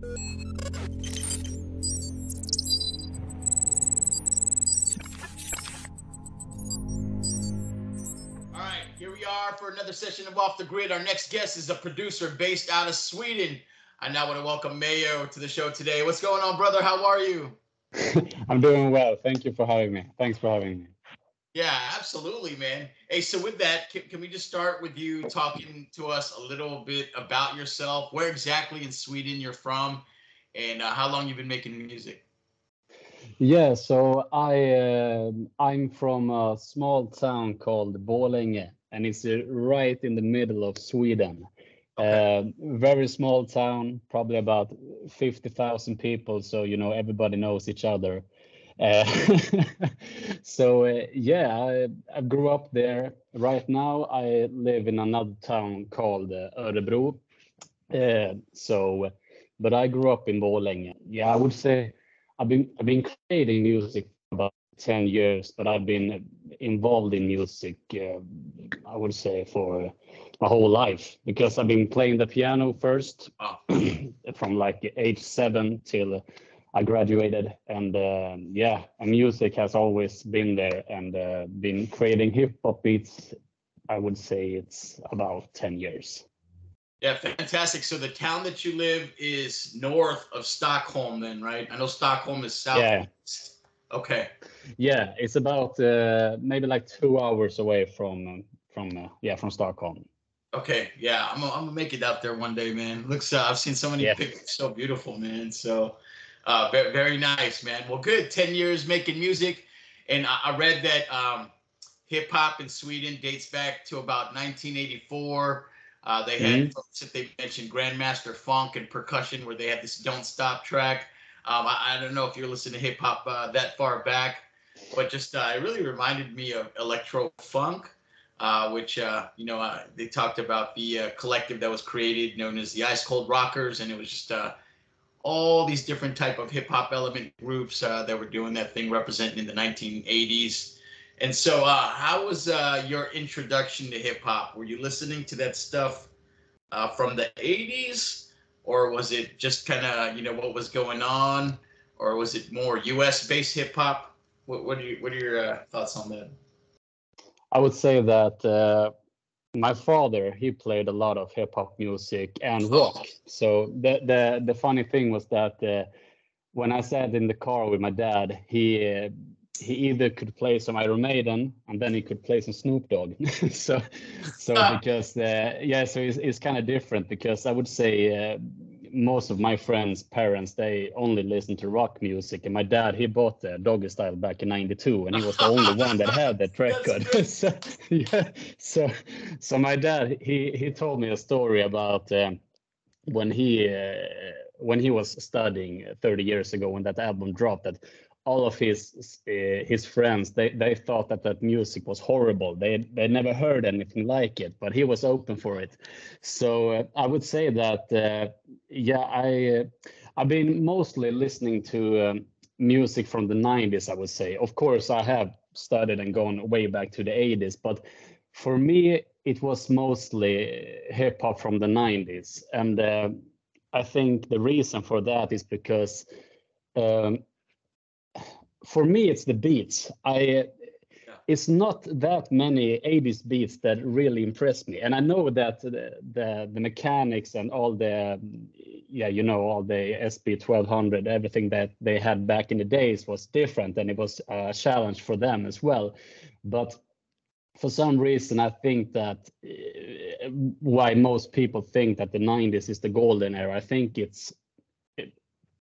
All right, here we are for another session of Off the Grid. Our next guest is a producer based out of Sweden. I now want to welcome Mayo to the show today. What's going on, brother? How are you? I'm doing well. Thank you for having me. Thanks for having me. Yeah, absolutely, man. Hey, so with that, can we just start with you talking to us a little bit about yourself, where exactly in Sweden you're from, and how long you've been making music? Yeah, so I'm from a small town called Borlänge, and it's right in the middle of Sweden. Okay. Very small town, probably about 50,000 people, so everybody knows each other. Uh, so I grew up there. Right now I live in another town called Örebro. But I grew up in Borlänge. Yeah, I would say I've been creating music for about 10 years, but I've been involved in music, I would say, for my whole life, because I've been playing the piano first Oh, from like age 7 till I graduated, and and music has always been there, and been creating hip hop beats. I would say it's about 10 years. yeah, fantastic. So the town that you live is north of Stockholm, then, right? I know Stockholm is Yeah, southeast. Okay. yeah, it's about maybe like 2 hours away from Stockholm. Okay, yeah, I'm gonna make it out there one day, man. Looks, I've seen so many Yeah, pictures, so beautiful, man. So, very nice, man. Well, good. 10 years making music, and I read that hip hop in Sweden dates back to about 1984. They had hmm folks that they mentioned Grandmaster Funk and percussion, where they had this "Don't Stop" track. I don't know if you're listening to hip hop that far back, but just it really reminded me of electro funk, which they talked about the collective that was created known as the Ice Cold Rockers, and it was just all these different type of hip hop element groups that were doing that thing, representing in the 1980s. And so, how was your introduction to hip hop? Were you listening to that stuff from the 80s, or was it just kind of what was going on, or was it more U.S. based hip hop? What are your thoughts on that? I would say that my father, he played a lot of hip hop music and Oh, rock. So the funny thing was that when I sat in the car with my dad, he either could play some Iron Maiden and then he could play some Snoop Dogg. so so because so it's kind of different, because I would say most of my friends' parents, they only listen to rock music, and my dad, he bought the Doggystyle back in '92, and he was the only one that had that that's record. great. so yeah, so so my dad, he told me a story about when he was studying 30 years ago, when that album dropped, that all of his friends, they thought that music was horrible. They never heard anything like it, but he was open for it. So I would say that I've been mostly listening to music from the 90s, I would say. Of course, I have studied and gone way back to the 80s, but for me, it was mostly hip hop from the 90s. And I think the reason for that is because um, for me, it's the beats. Yeah. It's not that many 80s beats that really impress me. And I know that the mechanics and all the, all the SB 1200, everything that they had back in the days was different, and it was a challenge for them as well. But for some reason, I think that why most people think that the 90s is the golden era, I think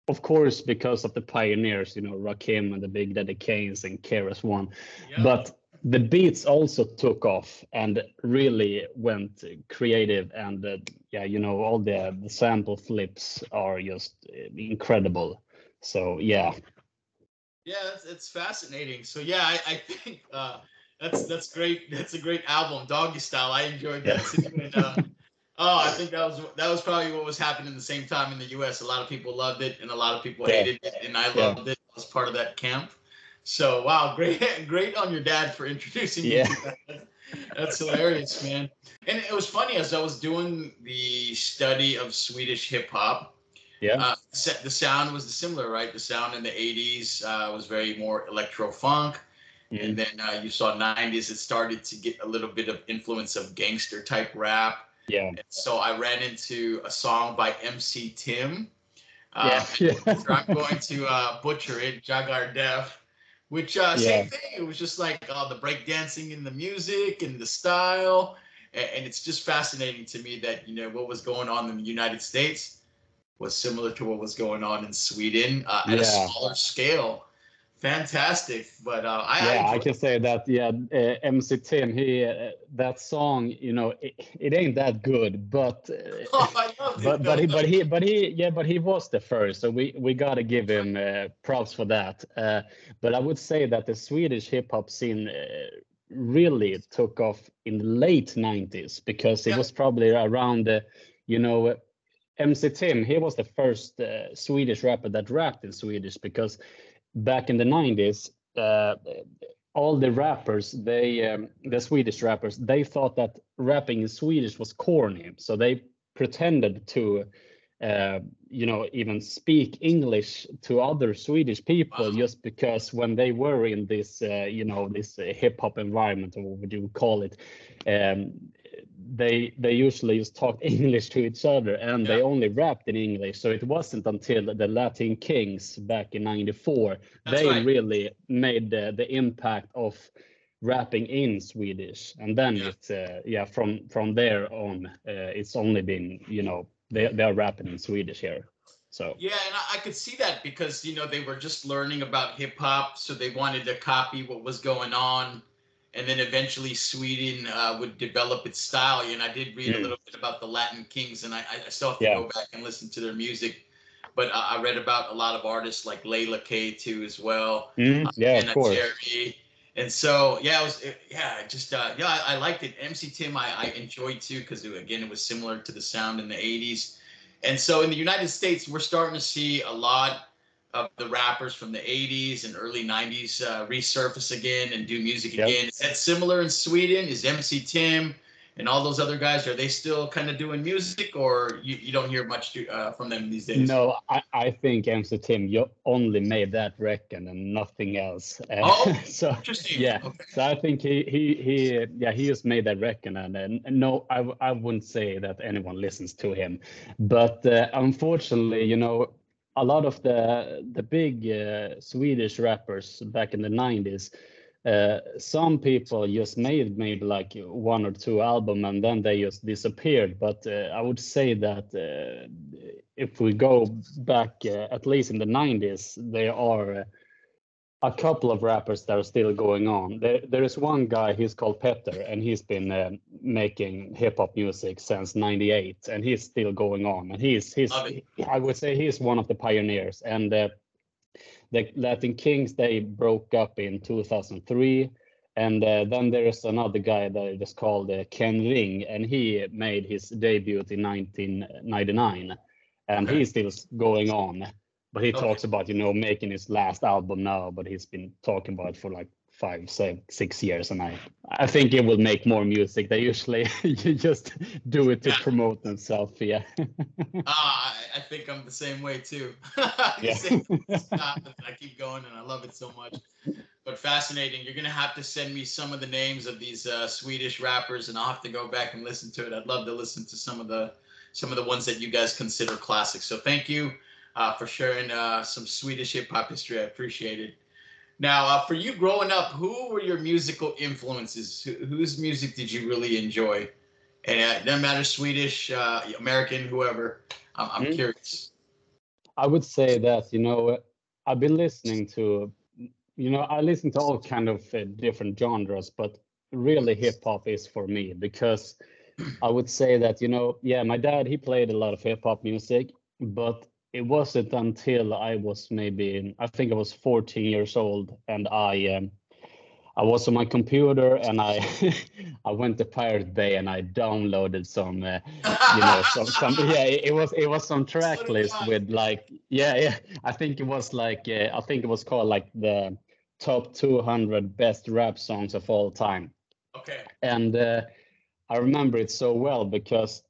of course, because of the pioneers, Rakim and the Big Daddy Kanes and KRS-One, Yep. but the beats also took off and really went creative, and all the sample flips are just incredible. So yeah. Yeah, it's fascinating. So yeah, I think that's great. That's a great album, Doggystyle. I enjoyed Yeah. that too. And oh, I think that was probably what was happening at the same time in the U.S. A lot of people loved it, and a lot of people Yeah. hated it, and I Yeah. loved it. I was part of that camp. So wow, great, great on your dad for introducing you Yeah. to that. That's hilarious, man. And it was funny as I was doing the study of Swedish hip hop. Yeah. The sound was similar, right? The sound in the 80s was very more electro funk. And Mm. then you saw 90s, it started to get a little bit of influence of gangster type rap. Yeah. And so I ran into a song by MC Tim. Yeah. I'm going to butcher it, Jagar Def, which Yeah. same thing. It was just like the breakdancing and the music and the style. And it's just fascinating to me that, what was going on in the United States was similar to what was going on in Sweden at a Yeah. smaller scale. Fantastic. But I Yeah, I enjoyed can say that. Yeah, MC Tim, he that song, it ain't that good, but Oh, I loved it though. but he was the first, so we gotta give him props for that. But I would say that the Swedish hip hop scene really took off in the late 90s because it Yeah. was probably around you know MC Tim. He was the first Swedish rapper that rapped in Swedish because back in the 90s, all the rappers, the Swedish rappers, they thought that rapping in Swedish was corny, so they pretended to even speak English to other Swedish people, Wow. just because when they were in this this hip hop environment, or what would you call it, um, they usually just talked English to each other, and Yeah. they only rapped in English. So it wasn't until the Latin Kings back in '94 That's they right. really made the impact of rapping in Swedish, and then Yeah. from there on, it's only been they are rapping in Swedish here. So Yeah, and I could see that because they were just learning about hip hop, so they wanted to copy what was going on, and then eventually Sweden would develop its style. And I did read a mm, little bit about the Latin Kings, and I still have to yeah, go back and listen to their music. But I read about a lot of artists like Layla K too as well, yeah, of Anna course, Terry. And so, I liked it. MC Tim, I enjoyed too because again, it was similar to the sound in the '80s. And so in the United States, we're starting to see a lot of the rappers from the '80s and early '90s resurface again and do music yeah. again. Is that similar in Sweden? Is MC Tim and all those other guys, are they still kind of doing music, or you don't hear much from them these days? No, I think MC Tim, you only made that record and nothing else. Oh, So interesting. yeah, Okay. so I think he just made that record, and no, I wouldn't say that anyone listens to him, but unfortunately, a lot of the big Swedish rappers back in the '90s. Some people just made maybe like one or two albums and then they just disappeared. But I would say that if we go back, at least in the '90s, there are a couple of rappers that are still going on. There is one guy, he's called Petter, and he's been making hip hop music since '98, and he's still going on. And Love it. I would say he's one of the pioneers. And the Latin Kings, they broke up in 2003. And then there's another guy that is called Ken Ring, and he made his debut in 1999. And Okay. he's still going on. But he Okay. talks about, making his last album now, but he's been talking about it for like 5, 7, 6 years. And I think he will make more music. They usually you just do it to Yeah. promote themselves. Yeah. I think I'm the same way too. You Yeah. say stop, and I keep going, and I love it so much. But fascinating. You're gonna have to send me some of the names of these Swedish rappers, and I'll have to go back and listen to it. I'd love to listen to some of the ones that you guys consider classics. So thank you for sharing some Swedish hip hop history. I appreciate it. Now, for you growing up, who were your musical influences? Whose music did you really enjoy? And it doesn't matter, Swedish, American, whoever. I'm Mm. curious. I would say that, I've been listening to, I listen to all kind of different genres, but really hip hop is for me because I would say that, yeah, my dad, he played a lot of hip hop music, but it wasn't until I was maybe, I think I was 14 years old, and I was on my computer and I I went to Pirate Bay and I downloaded some some yeah, it was some So track did list I. with like, yeah, I think it was like I think it was called like the top 200 best rap songs of all time. Okay. And I remember it so well because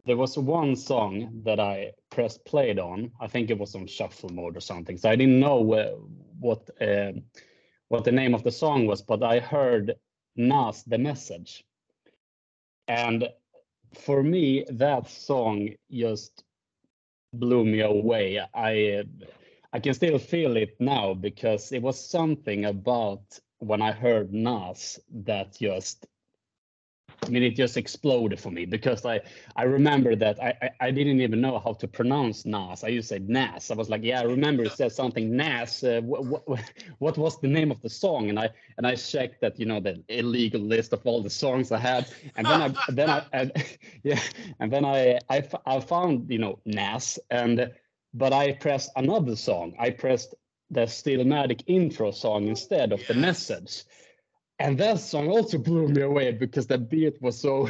there was one song that I pressed played on. I think it was on shuffle mode or something. So I didn't know what the name of the song was, but I heard Nas The Message. And for me, that song just blew me away. I can still feel it now because it was something about when I heard Nas that just, I mean, it just exploded for me because I remember that I didn't even know how to pronounce Nas. I used to say Nas. I was like, yeah, I remember it said something Nas. What was the name of the song? And I checked that, you know, the illegal list of all the songs I had, and then I found, you know, Nas, but I pressed another song. I pressed the Stillmatic intro song instead of The Message. And that song also blew me away because the beat was so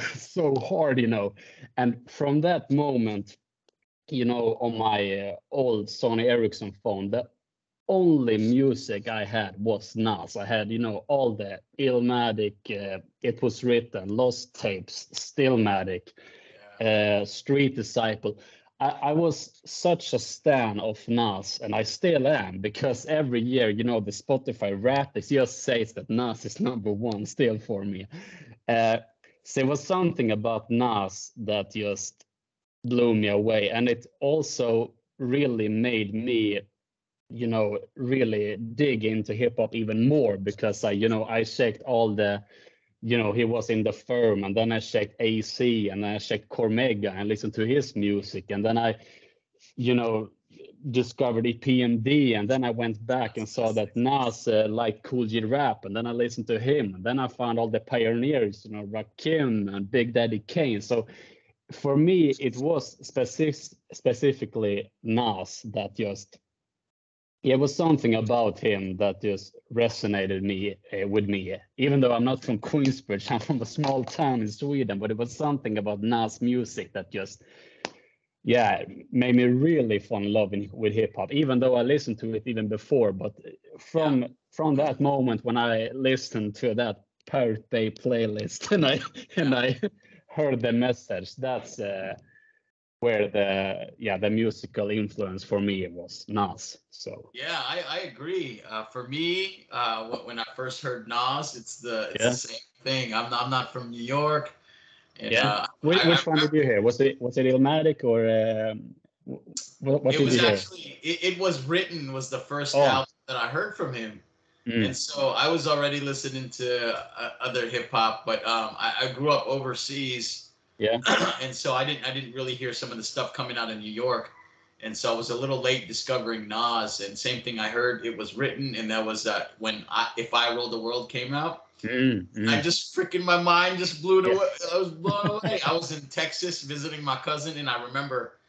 hard, you know. And from that moment, you know, on my old Sony Ericsson phone, the only music I had was Nas. I had, you know, all the Illmatic, It Was Written, Lost Tapes, Stillmatic, Street Disciple. I was such a stan of Nas, and I still am, because every year, you know, the Spotify rap just says that Nas is #1 still for me. So it was something about Nas that just blew me away, and it also really made me, you know, really dig into hip hop even more, because I checked all the, you know, he was in the Firm, and then I checked AC, and then I checked Cormega and listened to his music, and then I, you know, discovered EPMD, and then I went back and saw that Nas liked Cool G Rap, and then I listened to him, and then I found all the pioneers, you know, Rakim and Big Daddy Kane. So for me, it was specifically Nas that just, it was something about him that just resonated with me. Even though I'm not from Queensbridge, I'm from a small town in Sweden, but it was something about Nas music that just, yeah, made me really fall in love with hip hop. Even though I listened to it even before, but from that moment when I listened to that Pirate Bay playlist and I heard The Message, that's where the musical influence for me was Nas. So Yeah, I agree. For me, when I first heard Nas, it's the same thing. I'm not from New York, and which one did you hear? Was it Illmatic or what it did was you hear? actually it was written was the first album that I heard from him. And so I was already listening to other hip hop, but I grew up overseas. Yeah. And so I didn't really hear some of the stuff coming out of New York. And so I was a little late discovering Nas. And same thing, I heard It Was Written, and that was when If I Ruled the World came out. I just freaking, my mind just blew away. I was blown away. I was in Texas visiting my cousin, and I remember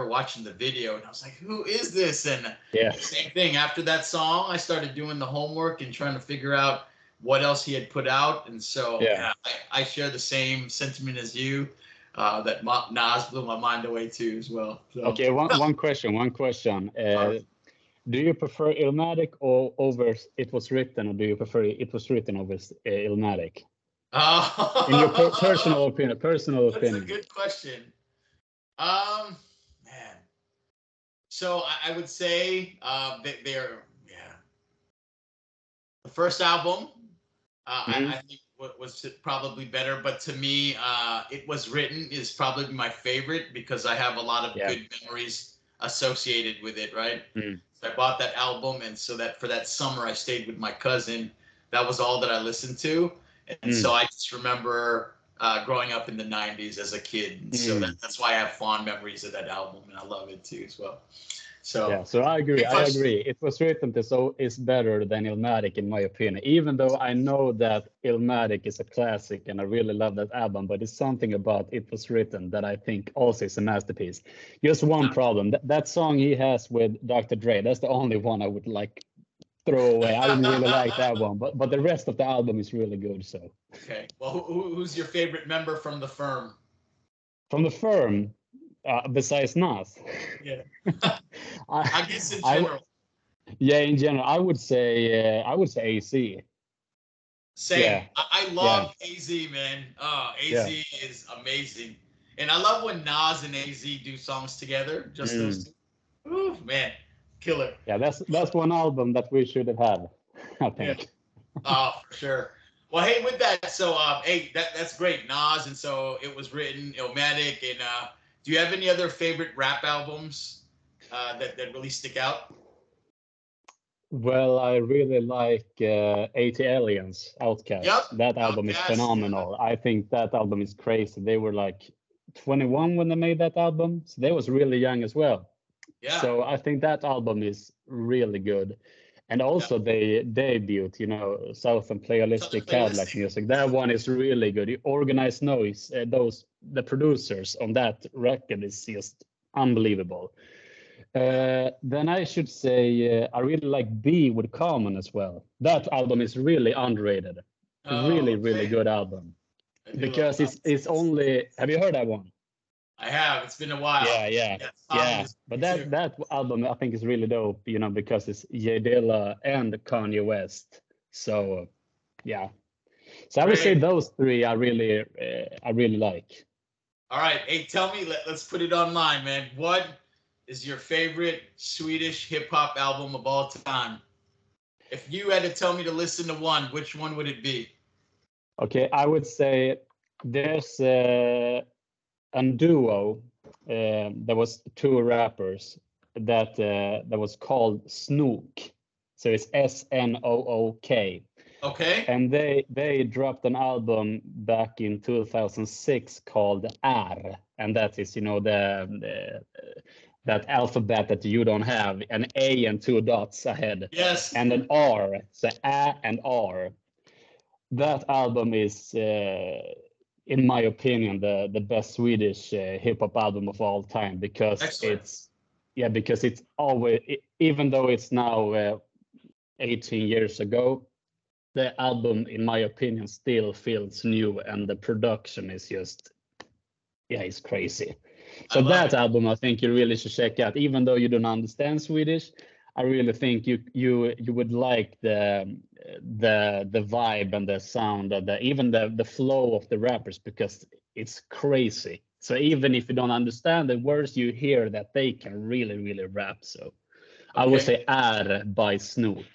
watching the video, and I was like, who is this? And same thing, after that song, I started doing the homework and trying to figure out what else he had put out. And so I share the same sentiment as you, that Nas blew my mind away too as well. So. Okay, one question. Do you prefer Illmatic or over It Was Written, or do you prefer It Was Written over Illmatic? In your personal opinion. That's a good question. Man. So I would say they're the first album. I think was probably better, but to me, It Was Written is probably my favorite because I have a lot of good memories associated with it, right? So I bought that album, and so that for that summer I stayed with my cousin. That was all that I listened to, and so I just remember growing up in the '90s as a kid, and so that's why I have fond memories of that album, and I love it too as well. So so I agree. It Was Written is better than Illmatic in my opinion, even though I know that Illmatic is a classic and I really love that album, but it's something about It Was Written that I think also is a masterpiece. Just one problem, that song he has with Dr. Dre, that's the only one I would like throw away. I didn't really like that one, but the rest of the album is really good. So okay, well, who's your favorite member from the Firm? From the Firm, besides Nas? Yeah. I guess in general. In general, I would say AC. Same. Yeah. I love AZ, man. AZ is amazing. And I love when Nas and AZ do songs together. Just those two. Ooh, man, killer. Yeah, that's one album that we should have had, I Yeah. think. Oh, for sure. Well, hey, with that, so hey, that's great, Nas, and so it was written, Illmatic, and do you have any other favorite rap albums that really stick out? Well, I really like 80 Aliens, Yep, Outcast. That album is Outkast. Yeah, phenomenal. I think that album is crazy. They were like 21 when they made that album, so they was really young as well. yeah, So I think that album is really good. And also yeah. they debut, Southern Southern Playalistic Cadillac Playlistic. music. That one is really good. The Organized Noise, the producers on that record is just unbelievable. Then I should say I really like B with Common as well. That album is really underrated. Oh, Really, really okay. good album I do love because it's only. Have you heard that one? I have. It's been a while. Yeah, yeah, Yeah, Common yeah. is But great too. that album I think is really dope, because it's Jay Dilla and Kanye West. So yeah. So I would say Great. those three I really like. All right. Hey, tell me, let's put it online, man. What is your favorite Swedish hip hop album of all time? If you had to tell me to listen to one, which one would it be? Okay, I would say there's a duo. There was two rappers that was called Snook. So it's Snook. Okay. And they dropped an album back in 2006 called R, and that is that alphabet that you don't have, an A and two dots ahead, Yes. and an R, so A and R. That album is, in my opinion, the best Swedish hip hop album of all time because Excellent. it's always, even though it's now 18 years ago, the album, in my opinion, still feels new, and the production is just, it's crazy. I So love that it. album, I think you really should check out. Even though you don't understand Swedish, I really think you would like the vibe and the sound of even the flow of the rappers because it's crazy. So even if you don't understand the words, you hear that they can really, really rap. So I would Okay. say "Är" by Snook.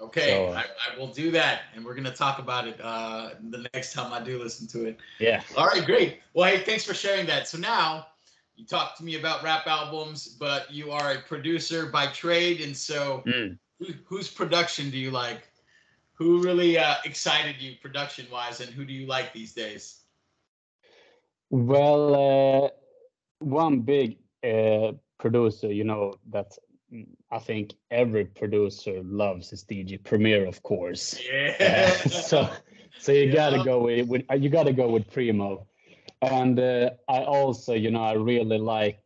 Okay. So I will do that. And we're going to talk about it the next time I do listen to it. yeah. All right. Great. Well, hey, thanks for sharing that. So now you talked to me about rap albums, but you are a producer by trade. And so Mm. whose production do you like? Who really excited you production wise, and who do you like these days? Well, one big producer, that I think every producer loves is DJ Premier, of course. Yeah. So you gotta Yeah. go with Primo, and I also, I really like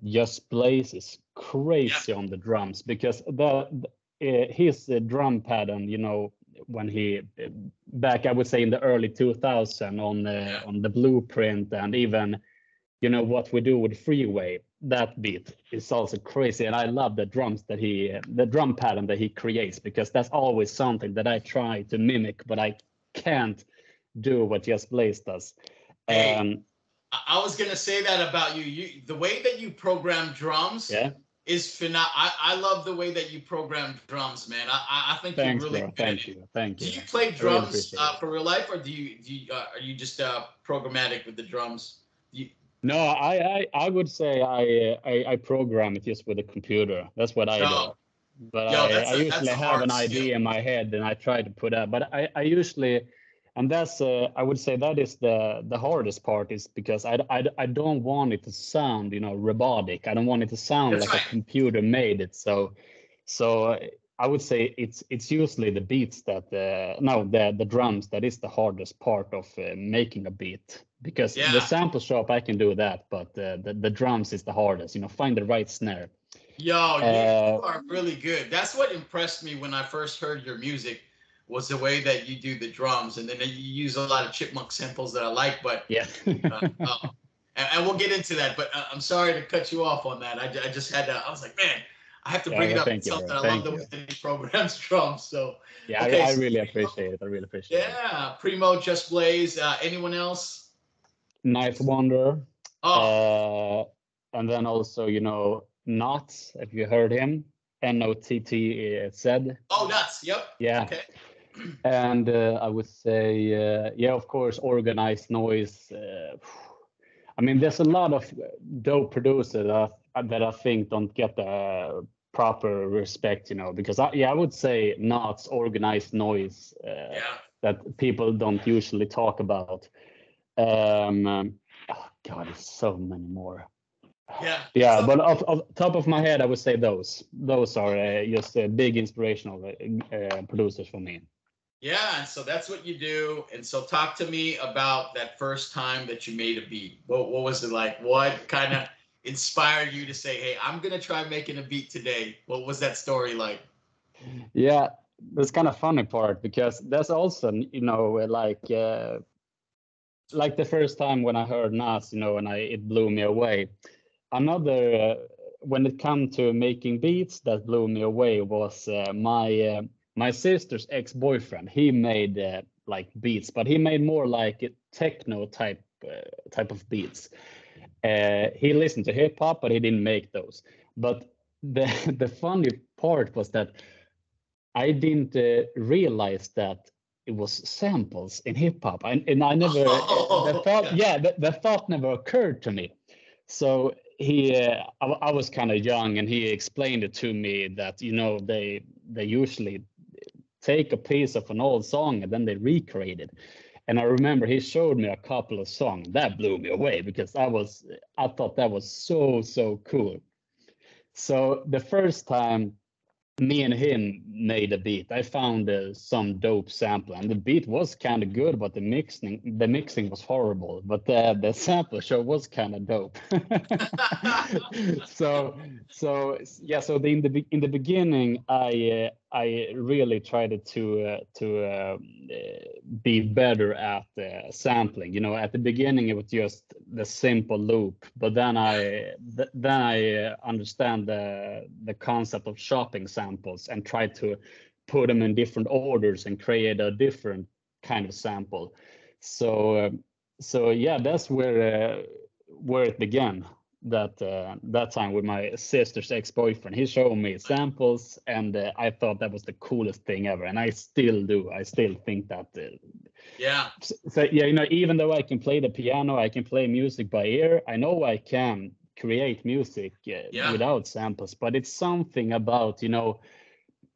Just Blaze is Yeah. crazy on the drums because his drum pattern, when he back, I would say in the early 2000 Yeah. on the Blueprint, and even what we do with Freeway, that beat is also crazy, and I love the drum pattern that he creates because that's always something that I try to mimic, but I can't do what Just Blaze does. Hey, I was gonna say that about you. The way that you program drums Yeah. is phenomenal. I love the way that you program drums, man. I think you're Thanks, really bro. good at Thank it. you. Thank Do you. you play I really drums appreciate it. for real life, or are you just programmatic with the drums? No, I would say I program it just with a computer. That's what I do. Yo, But yo, I that's usually a have hard an skill. idea in my head and I try to put out. But I usually, and that's I would say that is the hardest part, is because I don't want it to sound robotic. I don't want it to sound That's like a right. computer made it. So I would say it's usually the beats that no the drums that is the hardest part of making a beat, because the Yeah. sample shop I can do that, but the drums is the hardest. Find the right snare. Yo, you Uh, are really good. That's what impressed me when I first heard your music, was the way that you do the drums, and then you use a lot of chipmunk samples that I like. But yeah. oh, and we'll get into that. But I'm sorry to cut you off on that. I just had to. I was like, man, I have to Yeah, bring it well, up and thank you, tell bro. that I love Thank the way you. that he programs drums. So Yeah, okay, I so really Primo, appreciate it. I really appreciate it. yeah, Primo, Just Blaze. Anyone else? Knife Wonder. Oh, And then also, you know, Knots, if you heard him, Notz. oh, nuts. Yep. Yeah. Okay. And I would say, yeah, of course, Organized Noise. I mean, there's a lot of dope producers that I think don't get the proper respect, you know, because I would say Knots, Organized Noise, Yeah. that people don't usually talk about. Oh God, there's so many more. Yeah. Yeah, So but off top of my head, I would say those. Those are okay. just big inspirational producers for me. Yeah, and so that's what you do. And so talk to me about that first time that you made a beat. What was it like? What kind of inspired you to say, "Hey, I'm gonna try making a beat today"? What was that story like? Yeah, that's kind of funny part because there's also, you know, like the first time when I heard Nas, you know, and it blew me away. Another when it come to making beats that blew me away was my sister's ex-boyfriend. He made like beats, but he made more like techno type of beats. He listened to hip hop, but he didn't make those. But the the funny part was that I didn't realize that it was samples in hip hop, and I never the Oh, thought yeah. yeah the thought never occurred to me. So I was kind of young, and he explained it to me that, you know, they usually take a piece of an old song and then they recreate it. And I remember he showed me a couple of songs that blew me away because I thought that was so cool. So the first time me and him made a beat, I found some dope sample, and the beat was kind of good, but the mixing was horrible. But the sample show was kind of dope. so yeah, so in the beginning, I really tried to be better at sampling. You know, at the beginning it was just the simple loop, but then I understand the concept of shopping samples and try to put them in different orders and create a different kind of sample. So yeah, that's where it began. That time with my sister's ex-boyfriend, he showed me samples, and I thought that was the coolest thing ever, and I still do. I still think that. Yeah. So yeah, you know, even though I can play the piano, I can play music by ear. I know I can create music Yeah. without samples, but it's something about, you know,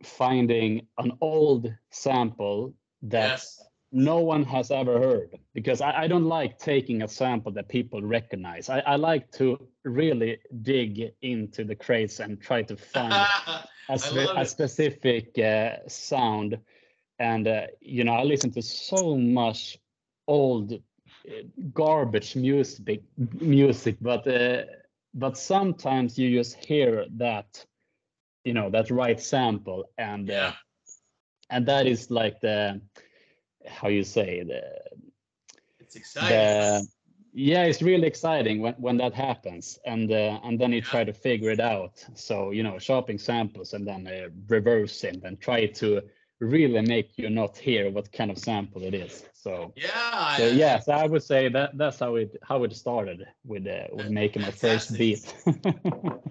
finding an old sample that Yes. no one has ever heard, because I don't like taking a sample that people recognize. I like to really dig into the crates and try to find I love a it. specific sound. And you know, I listen to so much old garbage music, but sometimes you just hear that, you know, that right sample, Yeah. and that is like the, how you say, It's exciting, huh? the yeah, it's really exciting when that happens, and then you Yeah. try to figure it out. So, you know, shopping samples and then reverse it and try to really make you not hear what kind of sample it is. So Yeah. so yeah, so I would say that that's how it started with making my first Fantastic. beat.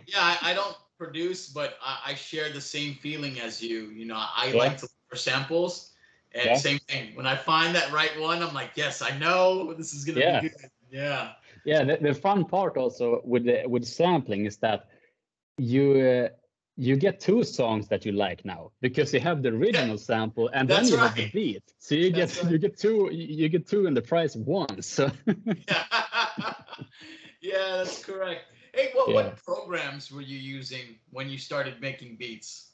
Yeah, I don't produce, but I share the same feeling as you. You know, I Yeah, like to look for samples, and yeah, same thing. When I find that right one, I'm like, yes, I know this is gonna be yeah. good. Yeah. Yeah, the fun part also with sampling is that you get two songs that you like now, because you have the Yeah, original sample and then that's you have the right. beat. So you That's get right. you get two in the price of one. So Yeah. Yeah, that's correct. Hey, what yeah. programs were you using when you started making beats?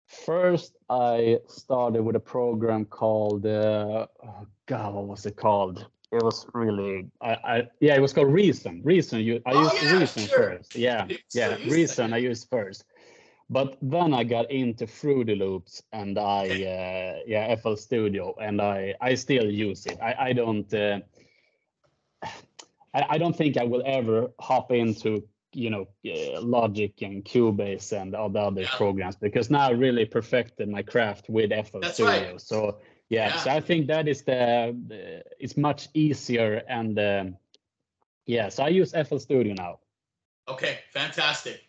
First, I started with a program called oh God, what was it called? It was really yeah, it was called Reason. I Oh used yeah, Reason sure. first. Yeah, People still yeah, use that. Reason I used first. But then I got into Fruity Loops, and Okay. yeah, FL Studio, and I still use it. I don't think I will ever hop into, you know, Logic and Cubase and all the other Yeah, programs, because now I really perfected my craft with FL that's right. Studio. So yeah, Yeah. so I think that is it's much easier, and Yeah, so I use FL Studio now. Okay, fantastic.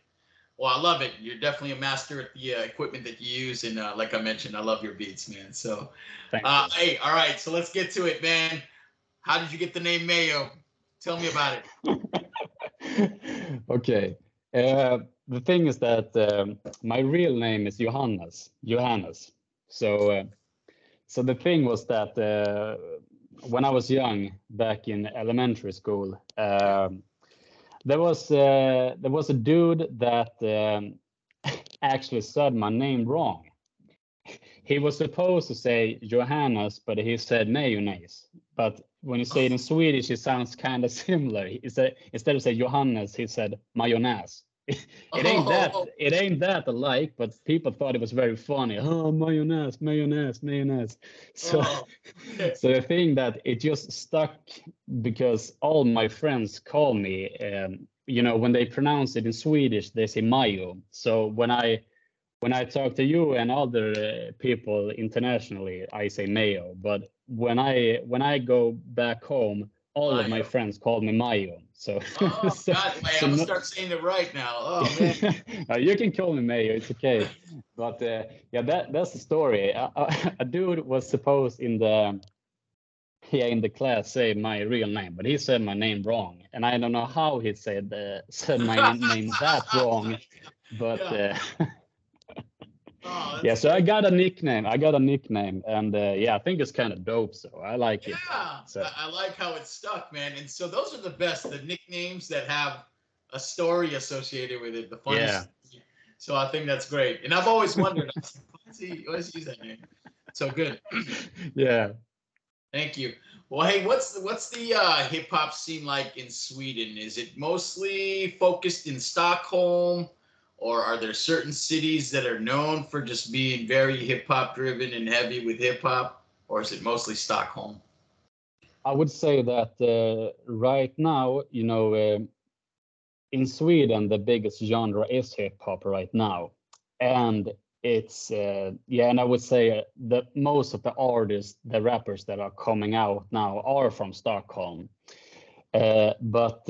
Well, I love it. You're definitely a master at the equipment that you use, and like I mentioned, I love your beats, man. So, Thank you. hey, all right, so let's get to it, man. How did you get the name Mayo? Tell me about it. Okay. The thing is that my real name is Johannes. Johannes. So, so the thing was that when I was young, back in elementary school, there was a dude that actually said my name wrong. He was supposed to say Johannes, but he said mayonnaise. But when you say it in Swedish, it sounds kind of similar. He said, instead of say Johannes, he said mayonnaise. Oh, It ain't that alike, but people thought it was very funny. Oh, mayonnaise, mayonnaise, mayonnaise. So, oh, okay. so the thing that it just stuck because all my friends call me, you know, when they pronounce it in Swedish, they say Mayo. So when I talk to you and other people internationally, I say Mayo. But when I go back home, all of my Mayo. friends call me Mayo. So Oh, so, God, hey, so I'm gonna no, start saying it right now. Oh man. you can call me Mayo. It's okay. But yeah, that's the story. A dude was supposed in the class say my real name, but he said my name wrong, and I don't know how he said my name that wrong. But Yeah. Oh, yeah, that's so I good. got a nickname. I got a nickname, and yeah, I think it's kind of dope. So I like Yeah, it. So I like how it stuck, man. And so those are the best, the nicknames that have a story associated with it, the funny yeah, story. So I think that's great. And I've always wondered, I said, why does he use that name? So good. yeah. Thank you. Well, hey, what's the hip hop scene like in Sweden? Is it mostly focused in Stockholm, or are there certain cities that are known for just being very hip hop driven and heavy with hip hop, or is it mostly Stockholm? I would say that right now, you know, in Sweden, the biggest genre is hip hop right now, and it's yeah, and I would say that most of the artists, the rappers that are coming out now, are from Stockholm. But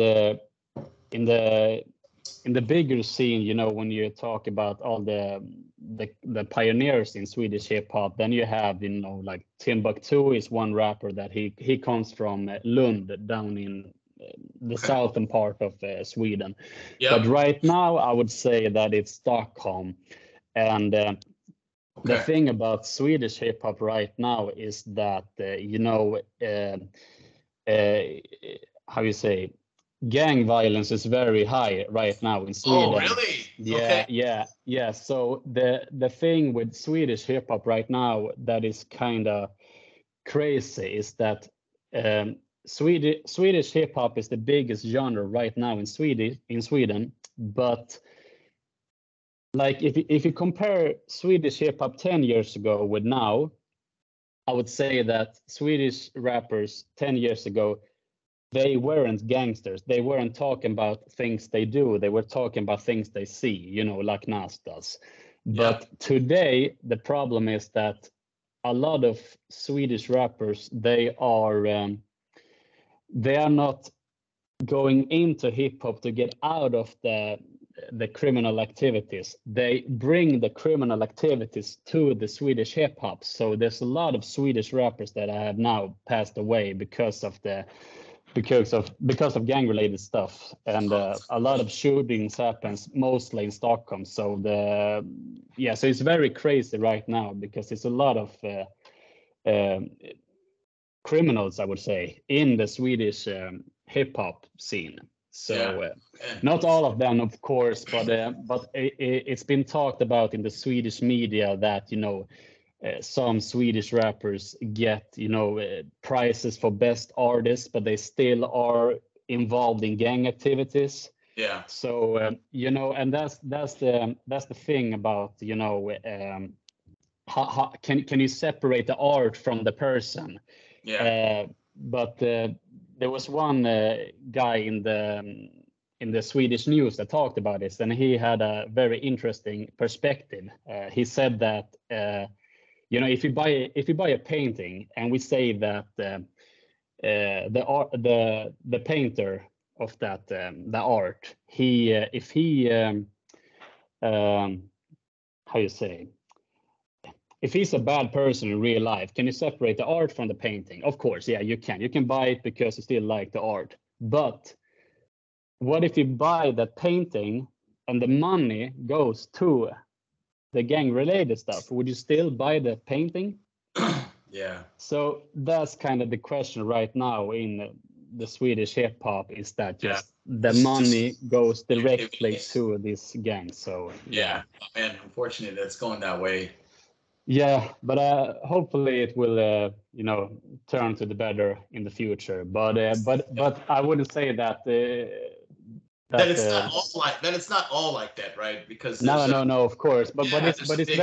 in the bigger scene, you know, when you talk about all the pioneers in Swedish hip hop, then you have, you know, like Timbuktu is one rapper that he comes from Lund down in the Okay. southern part of Sweden. But Yep. right now, I would say that it's Stockholm. And the Okay. thing about Swedish hip hop right now is that, you know, uh, how you say, gang violence is very high right now in Oh, Sweden. really? Okay. Yeah. So the thing with Swedish hip hop right now that is kind of crazy is that Swedish hip hop is the biggest genre right now in Sweden. But like if you compare Swedish hip hop 10 years ago with now, I would say that Swedish rappers 10 years ago, they weren't gangsters. They weren't talking about things they do. They were talking about things they see, you know, like Nas does. Yep. But today, the problem is that a lot of Swedish rappers, they are not going into hip hop to get out of the criminal activities. They bring the criminal activities to the Swedish hip hop. So there's a lot of Swedish rappers that have now passed away because of gang related stuff, and Oh, a lot of shootings happens mostly in Stockholm. So so it's very crazy right now because it's a lot of um, criminals, I would say, in the Swedish hip hop scene. yeah. So Yeah. not all of them, of course, but it's been talked about in the Swedish media that, you know, some Swedish rappers get, you know, prizes for best artists, but they still are involved in gang activities. Yeah. So you know, and that's the thing about, you know, how can you separate the art from the person? Yeah. But there was one guy in the Swedish news that talked about this, and he had a very interesting perspective. He said that you know, if you buy a painting and we say that the painter the art. He if he how you say, if he's a bad person in real life, can you separate the art from the painting? Of course, yeah, you can. You can buy it because you still like the art. But what if you buy that painting and the money goes to the gang related stuff? Would you still buy the painting? Yeah. So that's kind of the question right now in the Swedish hip hop, is that just the money goes directly to this gang. So yeah, man, unfortunately that's going that way. yeah, but hopefully it will turn to the better in the future. But I wouldn't say that That it's not all like that. It's not all like that, right? Because no, of course. But it's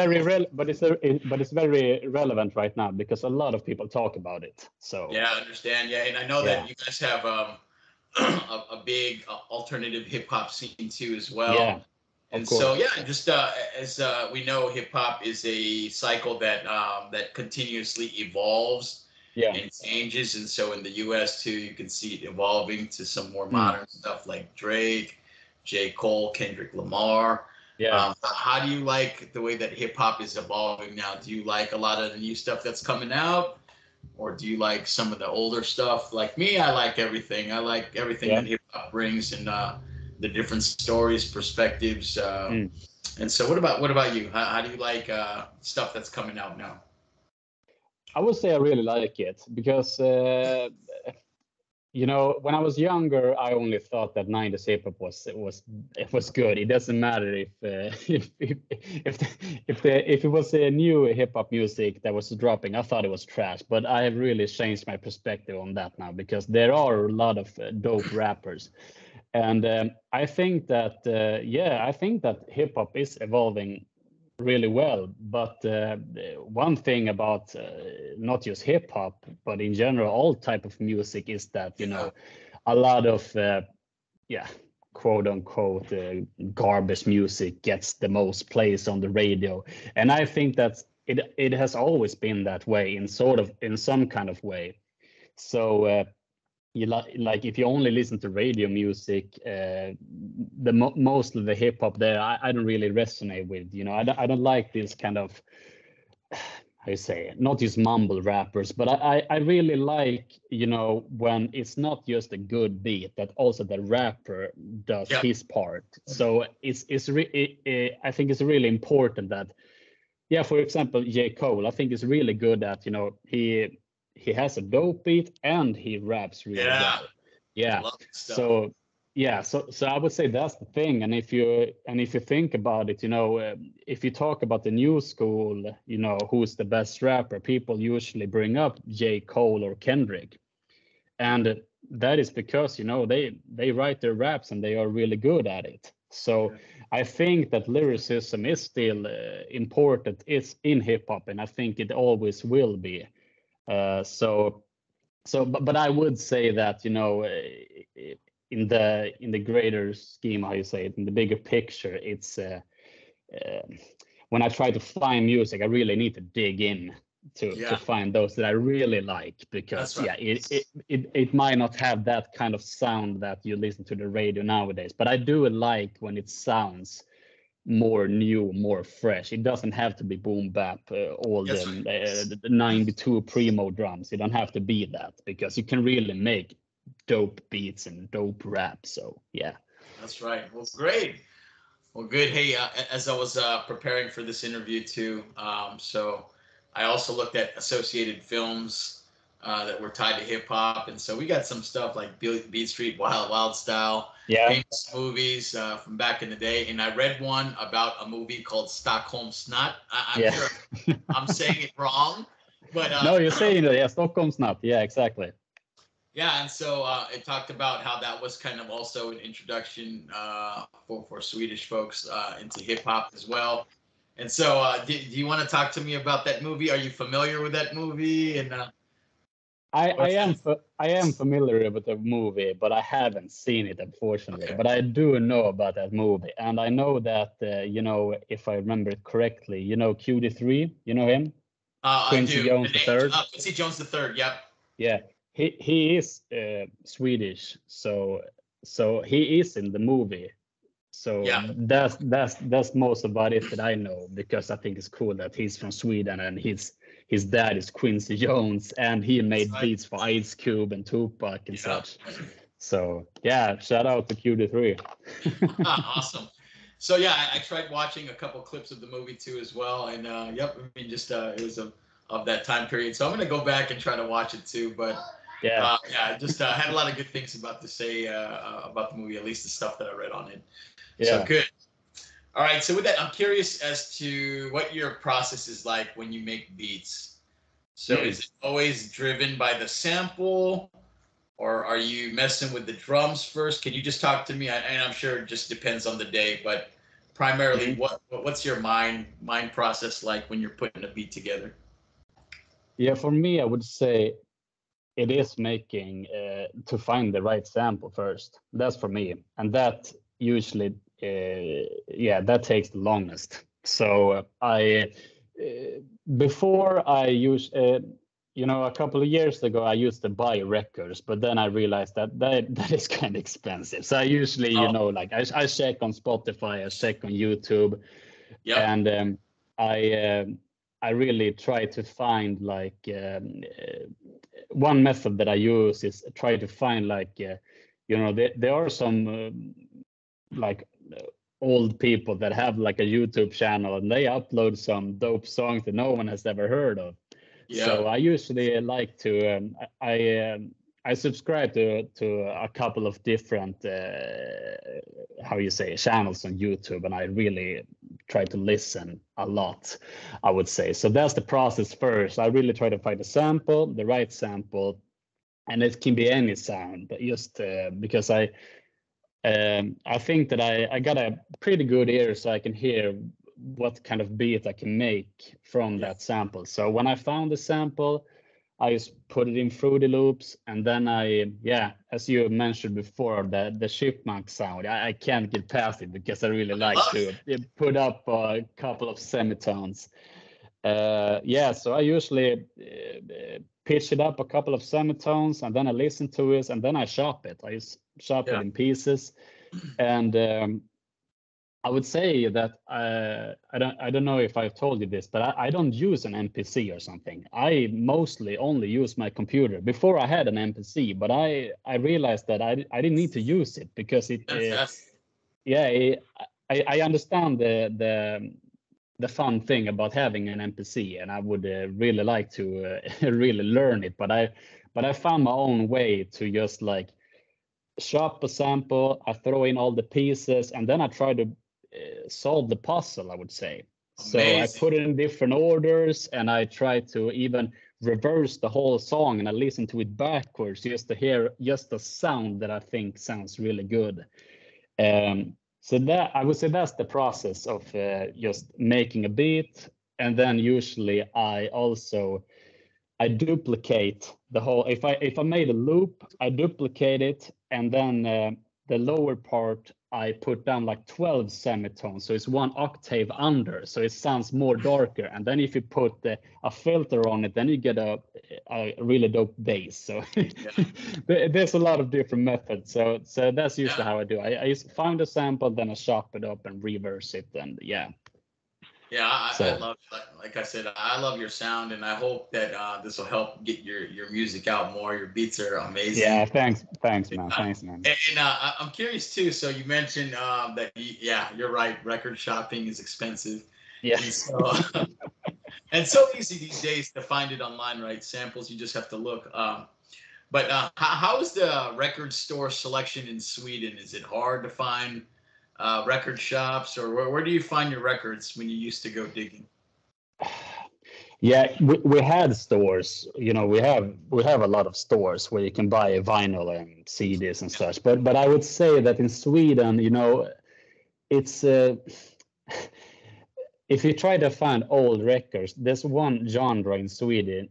very relevant right now because a lot of people talk about it. So yeah, I understand. Yeah, and I know that you guys have a big alternative hip hop scene too as well. Yeah, and so just as we know, hip hop is a cycle that that continuously evolves and changes. And so in the U.S. too, you can see it evolving to some more modern stuff like Drake, J. Cole, Kendrick Lamar. Yeah. How do you like the way that hip hop is evolving now? Do you like a lot of the new stuff that's coming out? Or do you like some of the older stuff? Like me, I like everything. I like everything that hip hop brings, and the different stories, perspectives. And so, what about you? How do you like stuff that's coming out now? I would say I really like it because when I was younger, I only thought that 90s hip hop was good. It doesn't matter if it was a new hip hop music that was dropping, I thought it was trash. But I have really changed my perspective on that now because there are a lot of dope rappers, and I think that hip hop is evolving really well. But one thing about not just hip hop, but in general, all type of music is that, a lot of, quote unquote, garbage music gets the most plays on the radio. And I think that it has always been that way in some kind of way. So like if you only listen to radio music, most of the hip hop there, I don't really resonate with. I don't like this kind of, how you say it, not just mumble rappers, but I really like, when it's not just a good beat, that also the rapper does his part. So I think it's really important that, for example, J. Cole, I think is really good at, he has a dope beat and he raps really well. Yeah. So I would say that's the thing. And if you think about it, if you talk about the new school, who's the best rapper, people usually bring up J. Cole or Kendrick. And that is because, they write their raps and they are really good at it. So I think that lyricism is still important. It's in hip hop, and I think it always will be. But I would say that, in the greater scheme, how you say it, in the bigger picture, it's when I try to find music, I really need to dig in to find those that I really like, because it might not have that kind of sound that you listen to the radio nowadays, but I do like when it sounds more new, more fresh. It doesn't have to be boom bap, all the 92 primo drums. You don't have to be that, because you can really make dope beats and dope rap. So that's right. Well, great. Well, good. Hey, as I was preparing for this interview too, so I also looked at associated films that were tied to hip hop, and so we got some stuff like Beat Street, Wild Style, famous movies from back in the day. And I read one about a movie called Stockholm Snot. I'm sure I'm saying it wrong, but no, you're saying it. Yeah, Stockholm Snot. Yeah, exactly. Yeah, and so it talked about how that was kind of also an introduction for Swedish folks into hip hop as well. And so, do you want to talk to me about that movie? Are you familiar with that movie? And I am familiar with the movie, but I haven't seen it, unfortunately. Okay. But I do know about that movie, and I know that if I remember it correctly, QD3, you know him? Quincy Jones III. Quincy Jones III. Yep. Yeah, he is Swedish, so So he is in the movie. So Yeah. that's most about it that I know, because I think it's cool that he's from Sweden and his dad is Quincy Jones and he That's made right. beats for Ice Cube and Tupac and Yeah. such. So yeah, shout out to QD3. Awesome. So yeah, I tried watching a couple clips of the movie too as well, and yep, I mean just it was of that time period. So I'm gonna go back and try to watch it too. But Yeah. yeah, I just had a lot of good things about to say about the movie, at least the stuff that I read on it. So Yeah. good. All right. So with that, I'm curious as to what your process is like when you make beats. So is it always driven by the sample, or are you messing with the drums first? Can you just talk to me? And I'm sure it just depends on the day, but primarily, Mhm. what's your mind process like when you're putting a beat together? Yeah, for me, I would say it is making to find the right sample first. That's for me, and that usually, yeah, that takes the longest. So I before I use, a couple of years ago, I used to buy records, but then I realized that is kind of expensive. So I usually, Oh, like I check on Spotify, I check on YouTube, yep, and I really try to find like one method that I use is try to find like there are some like old people that have like a YouTube channel and they upload some dope songs that no one has ever heard of. So yep, I usually like to I subscribe to a couple of different how you say channels on YouTube, and I really try to listen a lot, I would say. So that's the process first. I really try to find a sample, the right sample, and it can be any sound, but just because I think that I got a pretty good ear, so I can hear what kind of beat I can make from yeah. that sample. So when I found the sample, I just put it in Fruity Loops, and then yeah, as you mentioned before, the chipmunk sound, I can't get past it because I really I like love to it. put up a couple of semitones. Yeah, so I usually pitch it up a couple of semitones, and then I listen to it, and then I chop it. I just chop it Yeah. in pieces, and I would say that I don't know if I've told you this, but I don't use an MPC or something. I mostly only use my computer. Before I had an MPC, but I realized that I didn't need to use it because it Fantastic. yeah I understand the fun thing about having an MPC, and I would really like to really learn it, but I found my own way to just like chop a sample, I throw in all the pieces, and then I try to solve the puzzle, I would say. So I Amazing. put it in different orders, and I try to even reverse the whole song, and I listen to it backwards just to hear just the sound that I think sounds really good. So that I would say that's the process of just making a beat, and then usually I duplicate the whole. If I made a loop, I duplicate it, and then the lower part I put down like 12 semitones, so it's one octave under, so it sounds more darker. And then if you put a filter on it, then you get a really dope bass. So Yeah. there's a lot of different methods. So that's usually Yeah. how I do. I just find a sample, then I chop it up and reverse it, and yeah. Yeah, I So love, like I said, I love your sound, and I hope that this will help get your music out more. Your beats are yeah, amazing. thanks, man. Uh, Thanks, man. and I'm curious too. So you mentioned that, yeah, you're right. Record shopping is expensive, Yeah. and so and so easy these days to find it online, right? Samples, you just have to look. But how is the record store selection in Sweden? Is it hard to find record shops, or where do you find your records when you used to go digging? Yeah, we had stores, we have a lot of stores where you can buy a vinyl and CDs and such. But I would say that in Sweden, it's if you try to find old records, there's one genre in Sweden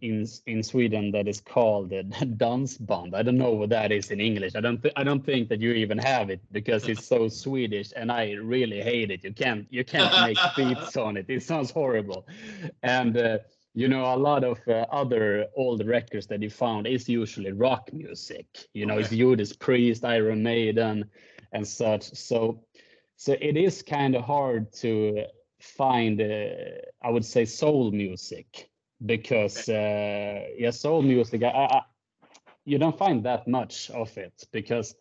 that is called dansband. I don't know what that is in English. I don't think that you even have it because it's so Swedish, and I really hate it. You can't make beats on it. It sounds horrible, and you know, a lot of other old records that you found is usually rock music. You know, Okay. it's Judas Priest, Iron Maiden, and such. So it is kind of hard to find, I would say, soul music because, yeah, soul music, you don't find that much of it because,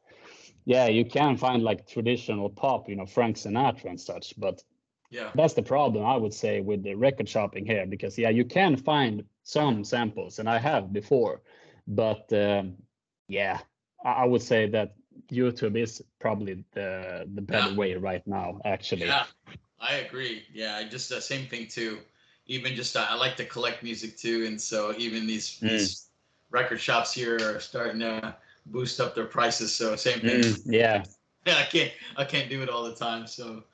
yeah, you can find like traditional pop, you know, Frank Sinatra and such, but Yeah. that's the problem, I would say, with the record shopping here, because yeah, you can find some samples, and I have before, but yeah, I would say that YouTube is probably the Yeah. better way right now, actually. Yeah. I agree. Yeah. I just same thing too. Even just I like to collect music too, and so even Mm, these record shops here are starting to boost up their prices. So same thing. yeah, Yeah, I can't do it all the time. So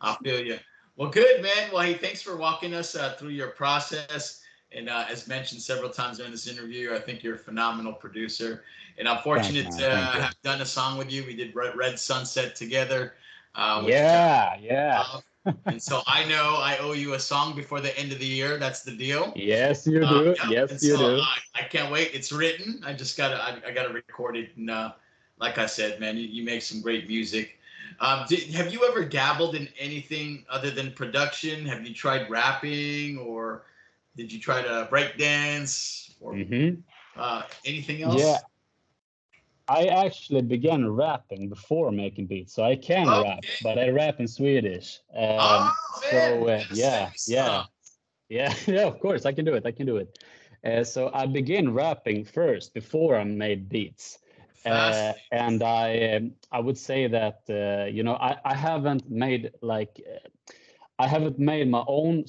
I feel you. Well, good man. Well, hey, thanks for walking us through your process. And as mentioned several times during this interview, I think you're a phenomenal producer. And I'm thanks, fortunate man, to thank you. have done a song with you. We did Red Sunset together, which Yeah, yeah. love. And so I know I owe you a song before the end of the year. That's the deal. Yes, you do. Yep. Yes, And you so do. I can't wait. It's written. I gotta record it. And like I said, man, you make some great music. Have you ever dabbled in anything other than production? Have you tried rapping, or did you try to break dance, or Hmm. anything Yeah, else? I actually began rapping before making beats, so I can rap, Okay. but I rap in Swedish. Oh man, So you gotta send yeah, me yeah, some. yeah, yeah. Of course, I can do it. I can do it. So I began rapping first before I made beats, Fascinating. and I would say that you know, I haven't made like I haven't made my own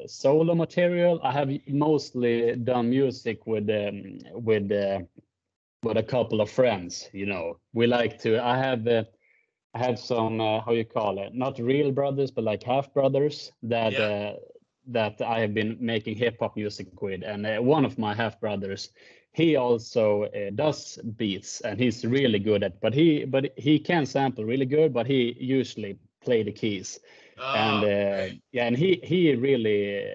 solo material. I have mostly done music with a couple of friends. You know, we like to. I have some how you call it, not real brothers, but like half brothers Yeah. that I have been making hip hop music with, and one of my half brothers, he also does beats, and he's really good at. But he can sample really good, but he usually play the keys, and Oh, great. yeah, and he really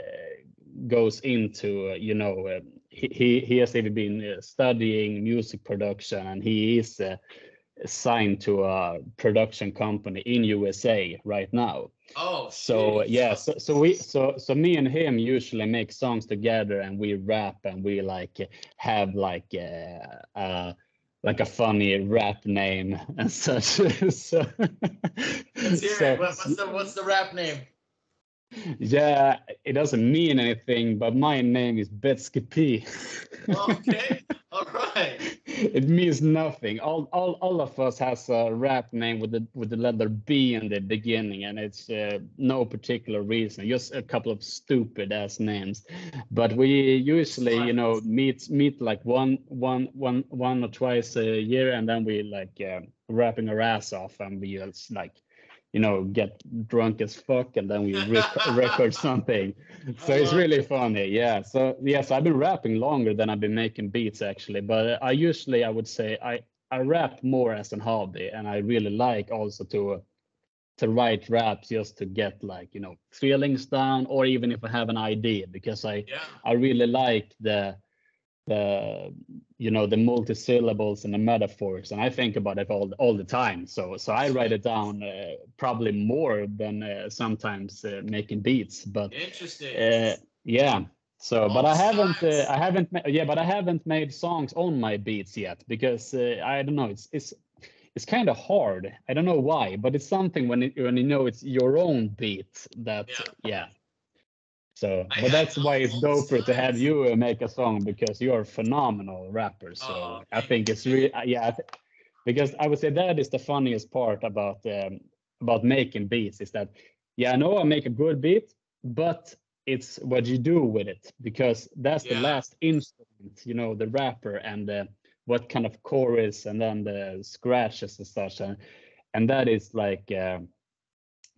goes into you know. He has even been studying music production, and he is signed to a production company in USA right now. Oh, So sheesh. yeah, so me and him usually make songs together, and we rap, and we like have like a funny rap name and such. So Let's hear it. so What's the rap name? yeah, it doesn't mean anything, but my name is Betsky P. Okay. All right. It means nothing. All of us has a rap name with the letter B in the beginning, and it's no particular reason, just a couple of stupid ass names. But we It's usually, you fun. know, meet like one or twice a year, and then we like rapping our ass off, and we just like, you know, get drunk as fuck, and then we record something. I So it's love really it. funny. Yeah. So yes, I've been rapping longer than I've been making beats actually, but I usually, I would say, I rap more as an hobby, and I really like also to write raps just to get like, you know, feelings down, or even if I have an idea, because Yeah. I really like the you know, the multi-syllables and the metaphors, and I think about it all the time, so I write it down probably more than sometimes making beats, but Interesting. uh, yeah. So but All sides. I haven't made songs on my beats yet, because I don't know, it's kind of hard. I don't know why, but it's something when you know it's your own beat that Yeah. yeah. So, but I that's why it's all doper to have sides. you make a song, because you're a phenomenal rapper. So Oh, I thank think you, it's man. really, yeah, because I would say that is the funniest part about making beats, is that, yeah, I know I make a good beat, but it's what you do with it, because that's the Yeah. last instrument, you know, the rapper, and what kind of chorus, and then the scratches and such, and that is like.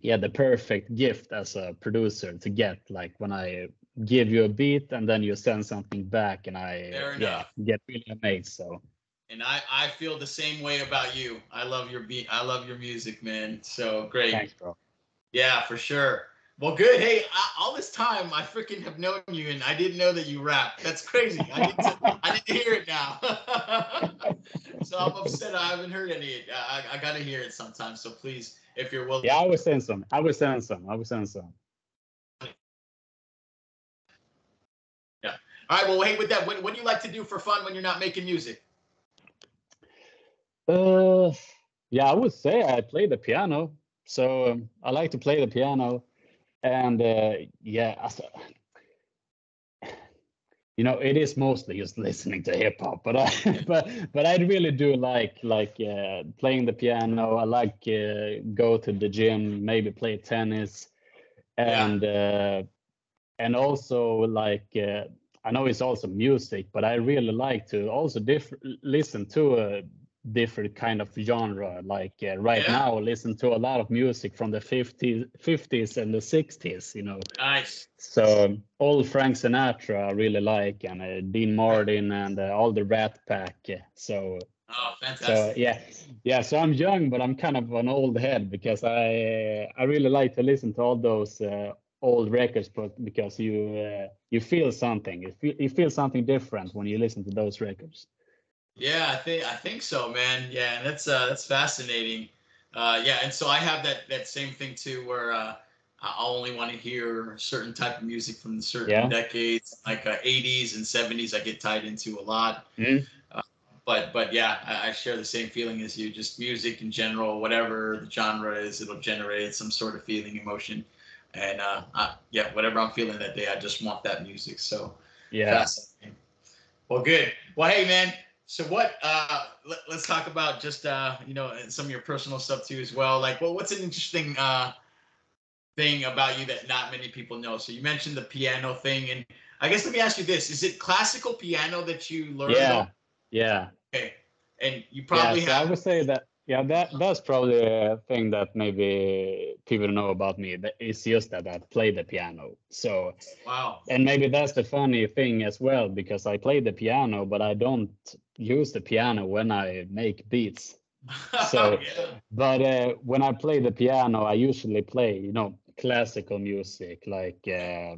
Yeah, the perfect gift as a producer to get, like when I give you a beat and then you send something back, and I Fair yeah, enough. get really amazed. So And I feel the same way about you. I love your beat. I love your music, man. So great. thanks, bro. Yeah, for sure. Well, good. Hey, all this time I freaking have known you, and I didn't know that you rap. That's crazy. I need to hear it now. So I'm upset I haven't heard any. I gotta hear it sometime. So please, if you're willing. Yeah, I will send some. I will send some. Yeah. All right. Well, hey, with that, what do you like to do for fun when you're not making music? Uh, yeah, I would say I play the piano. So I like to play the piano, and yeah, it is mostly just listening to hip hop. But but I really do like playing the piano. I like go to the gym, maybe play tennis, Yeah. and also like I know it's also music, but I really like to also listen to a different kind of genre. Like right Yeah. now, listen to a lot of music from the 50s and the 60s. Nice. So old Frank Sinatra I really like, and Dean Martin, and all the Rat Pack. So Oh, so fantastic. yeah. So I'm young, but I'm kind of an old head because I really like to listen to all those old records, but because you feel something, you feel something different when you listen to those records. Yeah, I think so, man. Yeah, and that's fascinating. Yeah, and so I have that same thing too, where I only want to hear certain type of music from certain Yeah. decades, like 80s and 70s. I get tied into a lot. Mm. But yeah, I share the same feeling as you. Just music in general, whatever the genre is, it'll generate some sort of feeling, emotion, and yeah, whatever I'm feeling that day, I just want that music. So Yeah. fascinating. Well, good. Well, hey, man. So what? Let's talk about just some of your personal stuff too as well. Like, well, what's an interesting thing about you that not many people know? So you mentioned the piano thing, and I guess let me ask you this: is it classical piano that you learned on? Yeah. Yeah. Okay, and you Yeah, probably so I have. would say that that's probably a thing that maybe people know about me. That it's just that I play the piano. So, Wow. and maybe that's the funny thing as well, because I play the piano, but I don't use the piano when I make beats. So, Yeah. but when I play the piano, I usually play, classical music like yeah,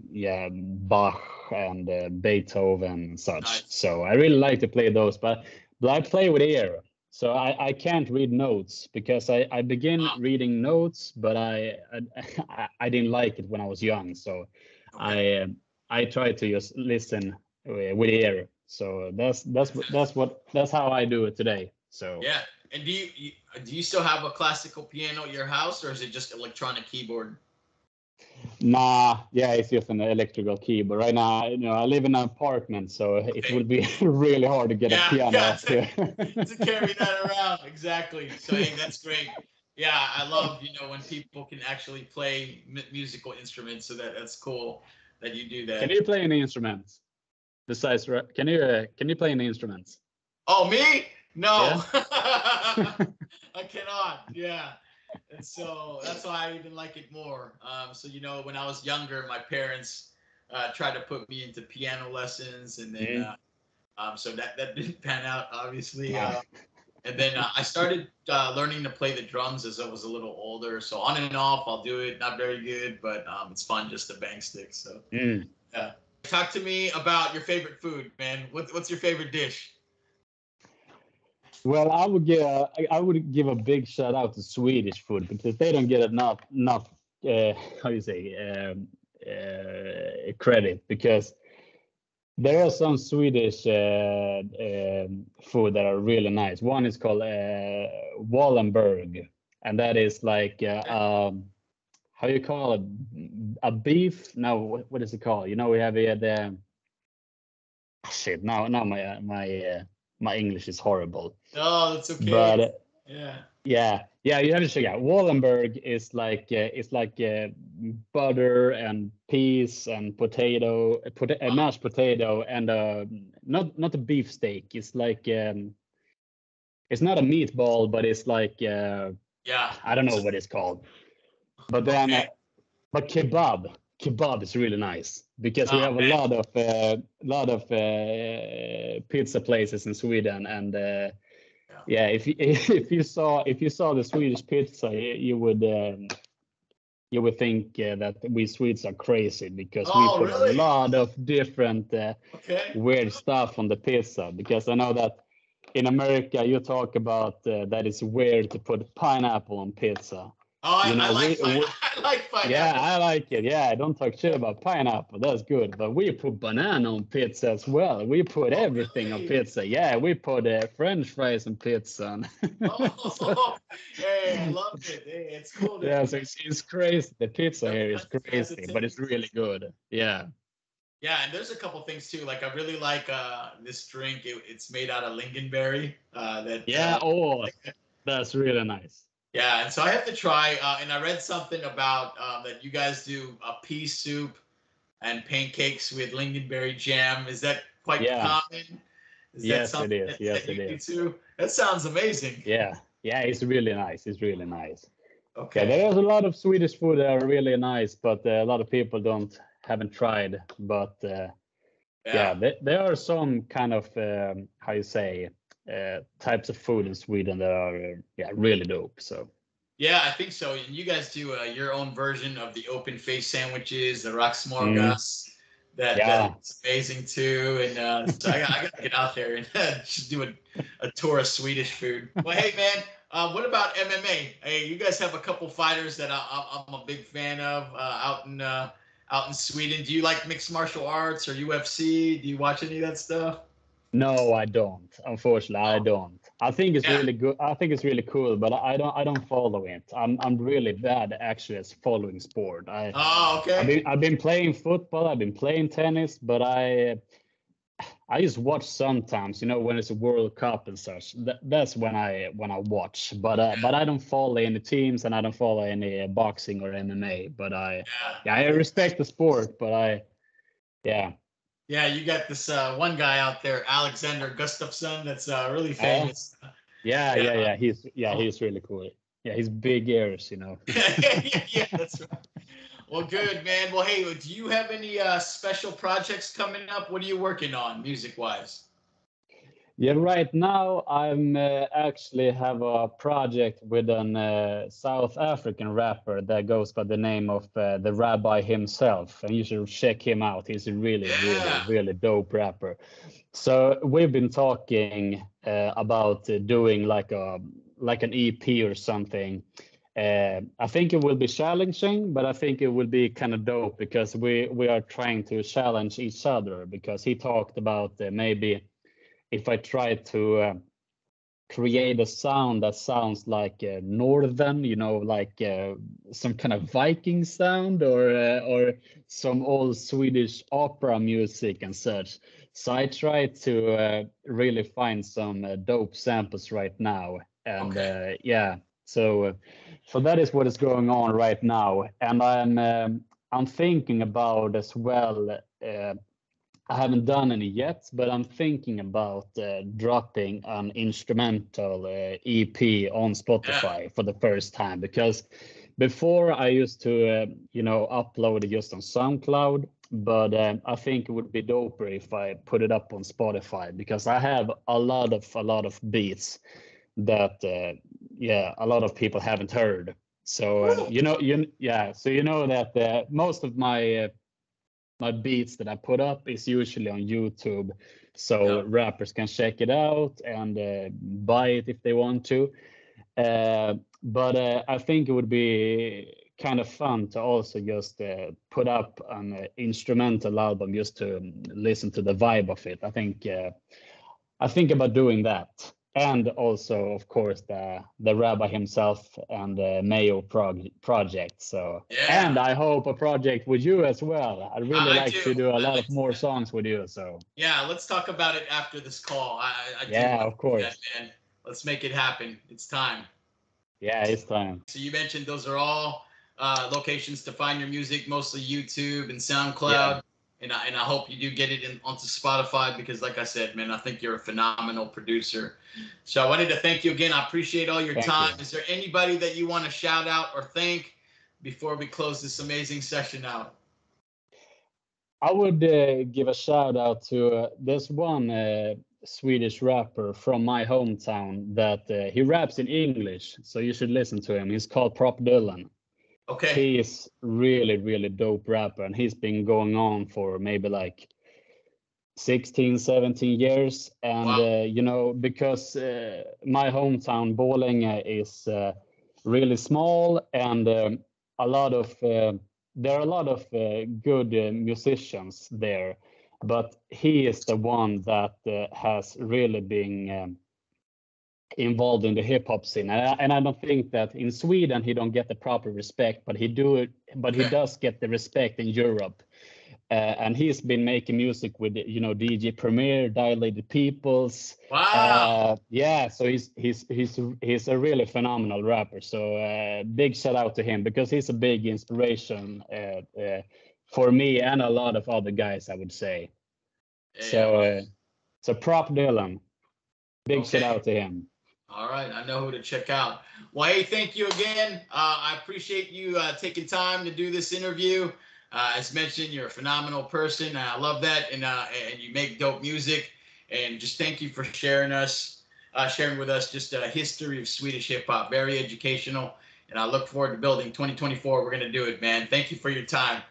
Bach and Beethoven and such. Nice. So I really like to play those, but I play with ear. So I can't read notes because I begin Wow. reading notes, but I didn't like it when I was young. So Okay. I try to just listen with ear. So that's how I do it today. So. Yeah. And do you still have a classical piano at your house, or is it just electronic keyboard? Nah, yeah, it's just an electrical keyboard. Right now, I live in an apartment, so it Okay. would be really hard to get a Yeah, piano yeah, up here. to carry that around. Exactly. So hey, that's great. Yeah, I love when people can actually play musical instruments. So that's cool that you do Can that. you play any instruments besides? Can you play any instruments? Oh, me? Yeah. No, I cannot. Yeah, and so that's why I even like it more. So when I was younger, my parents tried to put me into piano lessons, and then Mm. so that didn't pan out, obviously. Nah. And then I started learning to play the drums as I was a little older. So on and off, I'll do it. Not very good, but it's fun just to bang sticks. So Mm. yeah. Talk to me about your favorite food, man. What's your favorite dish? Well, I would give a big shout out to Swedish food because they don't get enough how do you say credit, because there are some Swedish food that are really nice. One is called Wallenberg, and that is like how you call it, a beef. No, what is it called? We have here the shit. Now my English is horrible, Oh, that's okay. but Yeah. yeah, you have to check out. Wallenberg is like butter and peas and Wow. mashed potato, and not a beef steak. It's like it's not a meatball, but it's like Yeah. I don't know So, what it's called. But then okay. but kebab is really nice because we Oh have a man. lot of pizza places in Sweden, and Yeah. yeah, if you saw the Swedish pizza, you would you would think that we Swedes are crazy because we Oh, put a really? lot of different Okay. weird stuff on the pizza. Because I know that in America you talk about that it's weird to put pineapple on pizza. Oh, You know, we I like yeah, pineapple. I like it. Yeah, I don't talk shit about pineapple. That's good. But we put banana on pizza as well. We put Oh, everything on really? pizza. Yeah, we put French fries on pizza. So, Oh, hey, I love it. Hey, it's cool to yeah, so it's crazy. The pizza here is has a crazy, but it's tendency. really good. Yeah. Yeah, and there's a couple things too. Like I really like this drink. It's made out of lingonberry. Yeah. Oh, that's really nice. Yeah, and so I have to try. And I read something about that you guys do a pea soup and pancakes with lingonberry jam. Is that quite Yeah. common? Is that Yes, it something is. Yes, that it you do is. too? That sounds amazing. Yeah. Yeah, it's really nice. It's really nice. Yeah, Okay. there's a lot of Swedish food that are really nice, but a lot of people don't haven't tried. But yeah, Yeah. there are some kind of how you say types of food in Sweden that are yeah really dope. So Yeah, I think so. And you guys do your own version of the open face sandwiches, the rock mm, smorgas. That yeah, looks amazing too. And so I got to get out there and just do a tour of Swedish food. Well, hey man, what about MMA? Hey, you guys have a couple fighters that I'm a big fan of out in Sweden. Do you like mixed martial arts or UFC? Do you watch any of that stuff? no, I don't. Unfortunately, I Oh, don't. I think it's yeah. really good. I think it's really cool, but I don't follow it. I'm really bad actually at following sport. Oh, okay. I've been playing football. I've been playing tennis, but I just watch sometimes, you know, when it's a World Cup and such. That's when I watch. But I don't follow any teams and I don't follow any boxing or MMA. But yeah, I Yeah. respect the sport. But yeah, Yeah, you got this one guy out there, Alexander Gustafsson, that's really uh, famous. Yeah. yeah. Oh. He's really cool. Yeah, he's big ears, you know. Yeah, that's right. Well, good, man. Well, hey, do you have any special projects coming up? What are you working on music wise? Yeah, right now I'm actually have a project with an South African rapper that goes by the name of the Rabbi himself, and you should check him out. He's a Yeah. really dope rapper. So we've been talking about doing like an EP or something. I think it will be challenging, but I think it will be kind of dope because we are trying to challenge each other. Because he talked about maybe if I try to create a sound that sounds like northern, you know, like some kind of Viking sound or some old Swedish opera music and such. So I try to really find some dope samples right now, and Okay. yeah, so that is what is going on right now, and I'm thinking about as well. I haven't done any yet, but I'm thinking about dropping an instrumental EP on Yeah. Spotify for the first time because before I used to, you know, upload it just on SoundCloud. But I think it would be doper if I put it up on Spotify because I have a lot of beats that yeah a lot of people haven't heard. So Woo. you know yeah so you know that most of my beats that I put up is usually on YouTube, so Yep. rappers can check it out and buy it if they want to. But I think it would be kind of fun to also just put up an instrumental album just to listen to the vibe of it. I think about doing that. And also, of course, the rabbi himself and the Mayo project. So, Yeah. and I hope a project with you as well. I'd really I like do. to do a I lot like of more songs with you. So, Yeah, let's talk about it after this call. I do yeah, want of to do that, course. man. Let's make it happen. It's time. Yeah, it's time. So you mentioned those are all locations to find your music, mostly YouTube and Yeah, SoundCloud. And I hope you do get it onto Spotify because, like I said, man, I think you're a phenomenal producer. So I wanted to thank you again. I appreciate all your thank time. you. Is there anybody that you want to shout out or thank before we close this amazing session out? I would give a shout out to this one Swedish rapper from my hometown that he raps in English. So you should listen to him. He's called Prop Dylan. Okay. He is really, really dope rapper, and he's been going on for maybe like 16, 17 years. And, Wow. you know, because my hometown, Borlänge, is really small, and a lot of there are a lot of good musicians there, but he is the one that has really been involved in the hip hop scene. And I don't think that in Sweden he don't get the proper respect, but he Okay. does get the respect in Europe. And he's been making music with, you know, DJ Premier, Dilated Peoples. Wow. Yeah, so he's a really phenomenal rapper. So big shout out to him, because he's a big inspiration for me and a lot of other guys, I would say. Yeah. So so prop Dylan, big shout Okay. out to him. All right, I know who to check out. Well, hey, thank you again. I appreciate you taking time to do this interview. As mentioned, you're a phenomenal person, and I love that. And you make dope music. And just thank you for sharing with us just a history of Swedish hip hop. Very educational. And I look forward to building 2024. We're gonna do it, man. Thank you for your time.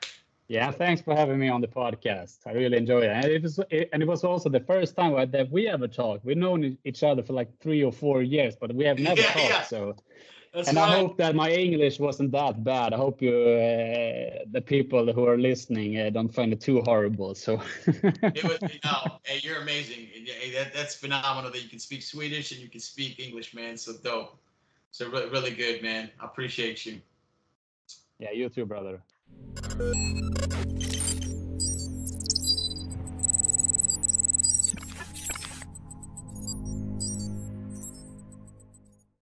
Yeah, thanks for having me on the podcast. I really enjoyed it. And it was also the first time that we ever talked. We've known each other for like 3 or 4 years, but we have never Yeah, talked. yeah, So, that's and I right. hope that my English wasn't that bad. I hope the people who are listening don't find it too horrible. So, It was, hey, you're amazing. Hey, that's phenomenal that you can speak Swedish and you can speak English, man. So dope. So really good, man. I appreciate you. yeah, you too, brother.